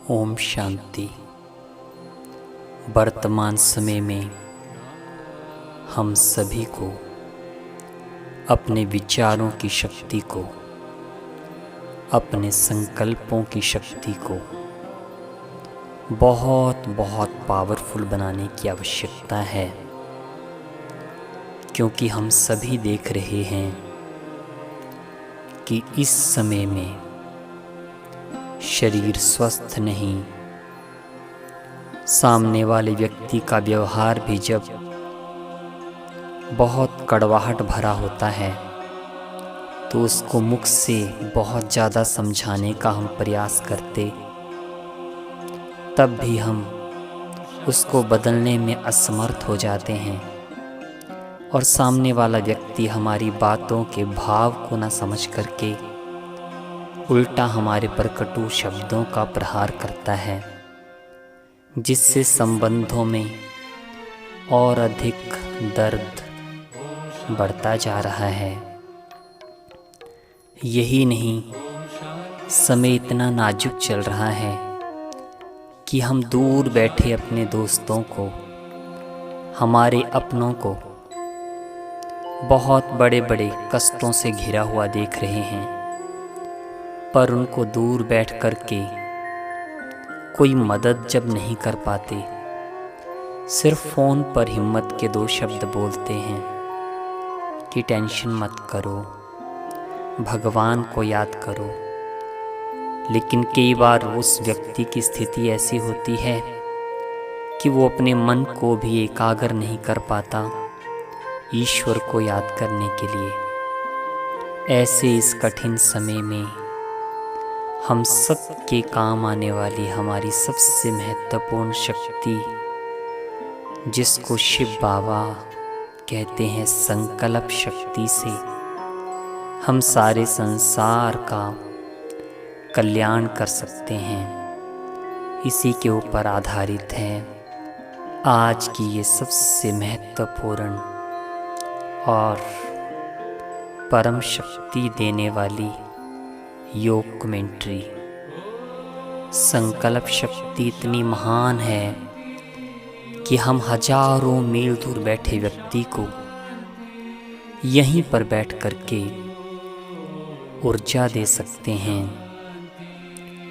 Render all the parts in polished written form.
ओम शांति। वर्तमान समय में हम सभी को अपने विचारों की शक्ति को, अपने संकल्पों की शक्ति को बहुत बहुत पावरफुल बनाने की आवश्यकता है, क्योंकि हम सभी देख रहे हैं कि इस समय में शरीर स्वस्थ नहीं, सामने वाले व्यक्ति का व्यवहार भी जब बहुत कड़वाहट भरा होता है तो उसको मुख से बहुत ज़्यादा समझाने का हम प्रयास करते, तब भी हम उसको बदलने में असमर्थ हो जाते हैं और सामने वाला व्यक्ति हमारी बातों के भाव को न समझ करके उल्टा हमारे पर कटु शब्दों का प्रहार करता है, जिससे संबंधों में और अधिक दर्द बढ़ता जा रहा है। यही नहीं, समय इतना नाजुक चल रहा है कि हम दूर बैठे अपने दोस्तों को, हमारे अपनों को बहुत बड़े बड़े कष्टों से घिरा हुआ देख रहे हैं, पर उनको दूर बैठ कर के कोई मदद जब नहीं कर पाते, सिर्फ फ़ोन पर हिम्मत के 2 शब्द बोलते हैं कि टेंशन मत करो, भगवान को याद करो। लेकिन कई बार उस व्यक्ति की स्थिति ऐसी होती है कि वो अपने मन को भी एकाग्र नहीं कर पाता ईश्वर को याद करने के लिए। ऐसे इस कठिन समय में हम सब के काम आने वाली हमारी सबसे महत्वपूर्ण शक्ति, जिसको शिव बाबा कहते हैं संकल्प शक्ति, से हम सारे संसार का कल्याण कर सकते हैं। इसी के ऊपर आधारित है आज की ये सबसे महत्वपूर्ण और परम शक्ति देने वाली योग कमेंट्री। संकल्प शक्ति इतनी महान है कि हम हजारों मील दूर बैठे व्यक्ति को यहीं पर बैठ कर के ऊर्जा दे सकते हैं,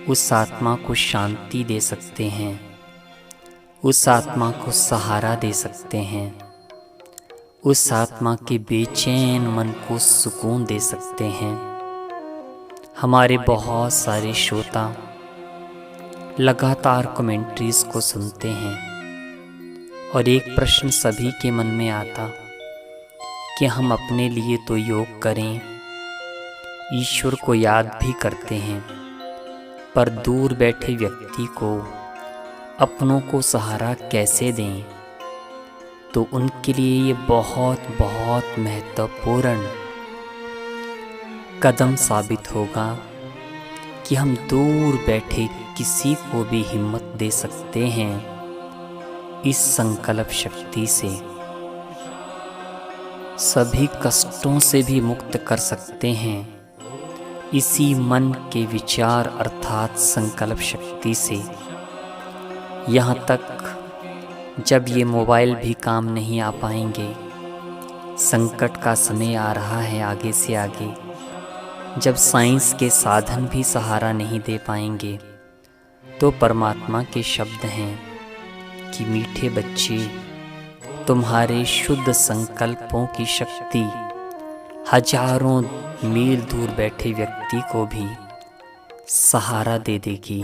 उस आत्मा को शांति दे सकते हैं, उस आत्मा को सहारा दे सकते हैं, उस आत्मा के बेचैन मन को सुकून दे सकते हैं। हमारे बहुत सारे श्रोता लगातार कमेंट्रीज को सुनते हैं और एक प्रश्न सभी के मन में आता कि हम अपने लिए तो योग करें, ईश्वर को याद भी करते हैं, पर दूर बैठे व्यक्ति को, अपनों को सहारा कैसे दें। तो उनके लिए ये बहुत बहुत महत्वपूर्ण कदम साबित होगा कि हम दूर बैठे किसी को भी हिम्मत दे सकते हैं इस संकल्प शक्ति से, सभी कष्टों से भी मुक्त कर सकते हैं इसी मन के विचार अर्थात संकल्प शक्ति से। यहाँ तक जब ये मोबाइल भी काम नहीं आ पाएंगे, संकट का समय आ रहा है आगे से आगे, जब साइंस के साधन भी सहारा नहीं दे पाएंगे, तो परमात्मा के शब्द हैं कि मीठे बच्चे, तुम्हारे शुद्ध संकल्पों की शक्ति हजारों मील दूर बैठे व्यक्ति को भी सहारा दे देगी,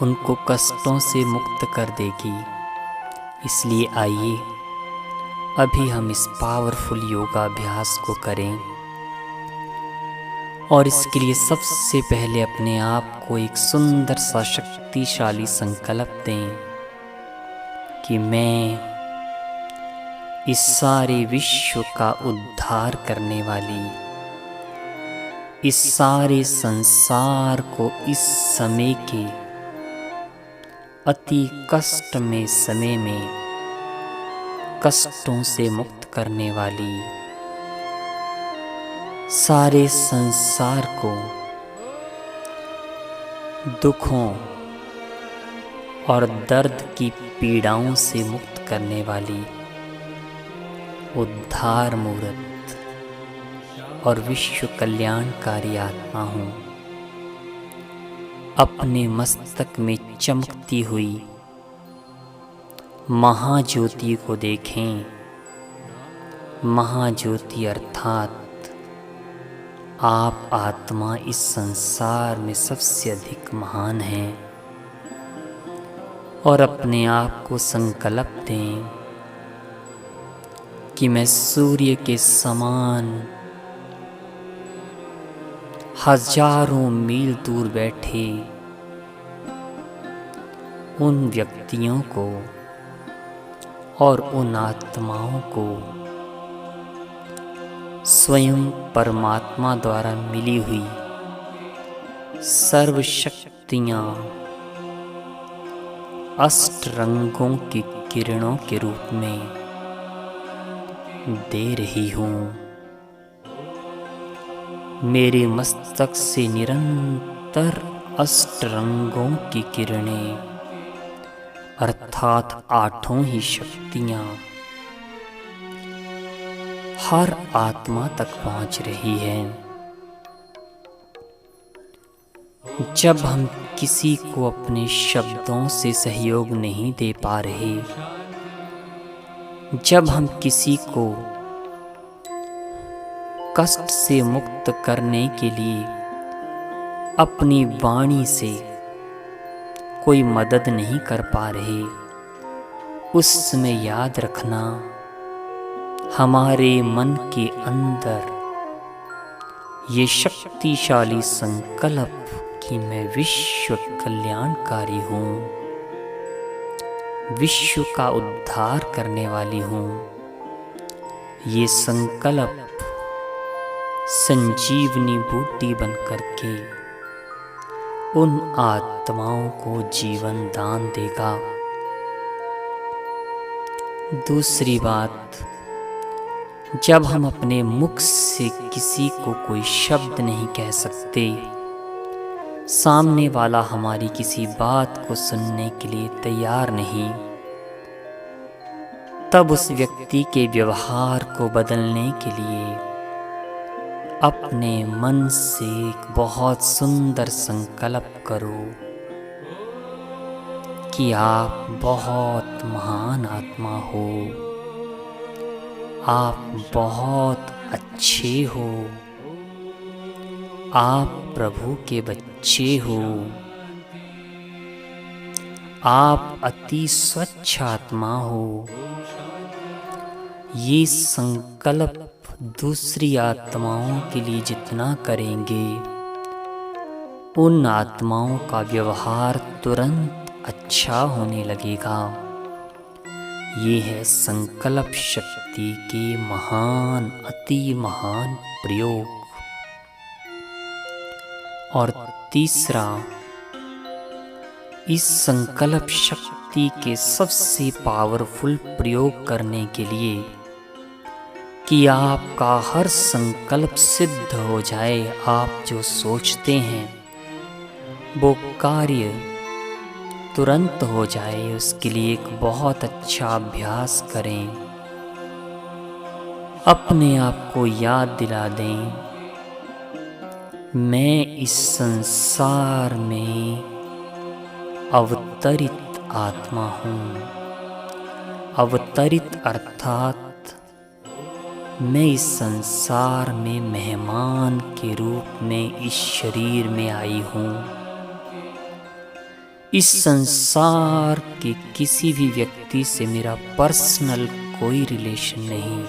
उनको कष्टों से मुक्त कर देगी। इसलिए आइए अभी हम इस पावरफुल योगाभ्यास को करें और इसके लिए सबसे पहले अपने आप को एक सुंदर सा शक्तिशाली संकल्प दें कि मैं इस सारे विश्व का उद्धार करने वाली, इस सारे संसार को इस समय के अति कष्ट में समय में कष्टों से मुक्त करने वाली, सारे संसार को दुखों और दर्द की पीड़ाओं से मुक्त करने वाली उद्धार मूर्त और विश्व कल्याणकारी आत्मा हूँ। अपने मस्तक में चमकती हुई महाज्योति को देखें। महाज्योति अर्थात आप आत्मा इस संसार में सबसे अधिक महान हैं और अपने आप को संकल्प दें कि मैं सूर्य के समान हजारों मील दूर बैठे उन व्यक्तियों को और उन आत्माओं को स्वयं परमात्मा द्वारा मिली हुई सर्व शक्तियाँ अष्ट रंगों की किरणों के रूप में दे रही हूँ। मेरे मस्तक से निरंतर अष्ट रंगों की किरणें अर्थात आठों ही शक्तियाँ हर आत्मा तक पहुँच रही है। जब हम किसी को अपने शब्दों से सहयोग नहीं दे पा रहे, जब हम किसी को कष्ट से मुक्त करने के लिए अपनी वाणी से कोई मदद नहीं कर पा रहे, उस समय याद रखना हमारे मन के अंदर ये शक्तिशाली संकल्प कि मैं विश्व कल्याणकारी हूँ, विश्व का उद्धार करने वाली हूँ। ये संकल्प संजीवनी बूटी बन करके उन आत्माओं को जीवन दान देगा। दूसरी बात, जब हम अपने मुख से किसी को कोई शब्द नहीं कह सकते, सामने वाला हमारी किसी बात को सुनने के लिए तैयार नहीं, तब उस व्यक्ति के व्यवहार को बदलने के लिए अपने मन से एक बहुत सुंदर संकल्प करो कि आप बहुत महान आत्मा हो, आप बहुत अच्छे हो, आप प्रभु के बच्चे हो, आप अति स्वच्छ आत्मा हो। ये संकल्प दूसरी आत्माओं के लिए जितना करेंगे, उन आत्माओं का व्यवहार तुरंत अच्छा होने लगेगा। ये है संकल्प शक्ति के महान, अति महान प्रयोग। और तीसरा, इस संकल्प शक्ति के सबसे पावरफुल प्रयोग करने के लिए कि आपका हर संकल्प सिद्ध हो जाए, आप जो सोचते हैं वो कार्य तुरंत हो जाए, उसके लिए एक बहुत अच्छा अभ्यास करें। अपने आप को याद दिला दें, मैं इस संसार में अवतरित आत्मा हूँ। अवतरित अर्थात मैं इस संसार में मेहमान के रूप में इस शरीर में आई हूँ। इस संसार के किसी भी व्यक्ति से मेरा पर्सनल कोई रिलेशन नहीं।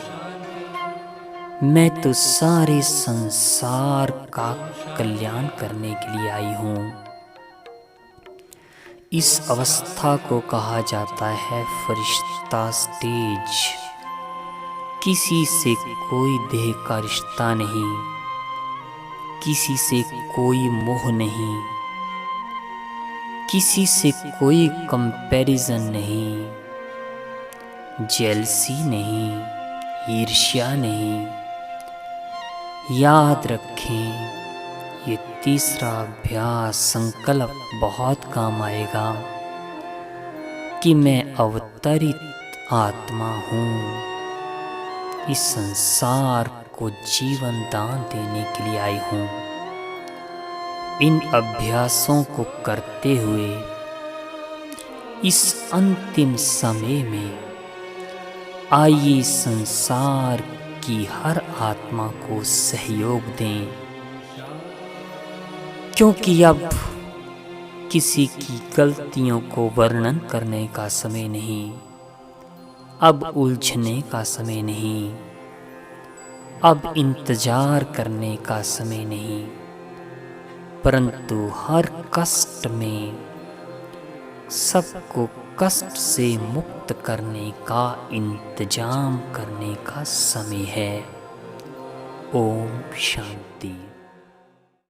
मैं तो सारे संसार का कल्याण करने के लिए आई हूँ। इस अवस्था को कहा जाता है फरिश्ता स्टेज। किसी से कोई देह का रिश्ता नहीं, किसी से कोई मोह नहीं, किसी से कोई कंपैरिजन नहीं, जेलसी नहीं, ईर्ष्या नहीं। याद रखें, ये तीसरा अभ्यास संकल्प बहुत काम आएगा। कि मैं अवतरित आत्मा हूँ, इस संसार को जीवन दान देने के लिए आई हूँ। इन अभ्यासों को करते हुए इस अंतिम समय में आइए संसार की हर आत्मा को सहयोग दें, क्योंकि अब किसी की गलतियों को वर्णन करने का समय नहीं, अब उलझने का समय नहीं, अब इंतजार करने का समय नहीं, परंतु हर कष्ट में सबको कष्ट से मुक्त करने का इंतजाम करने का समय है। ओम शांति।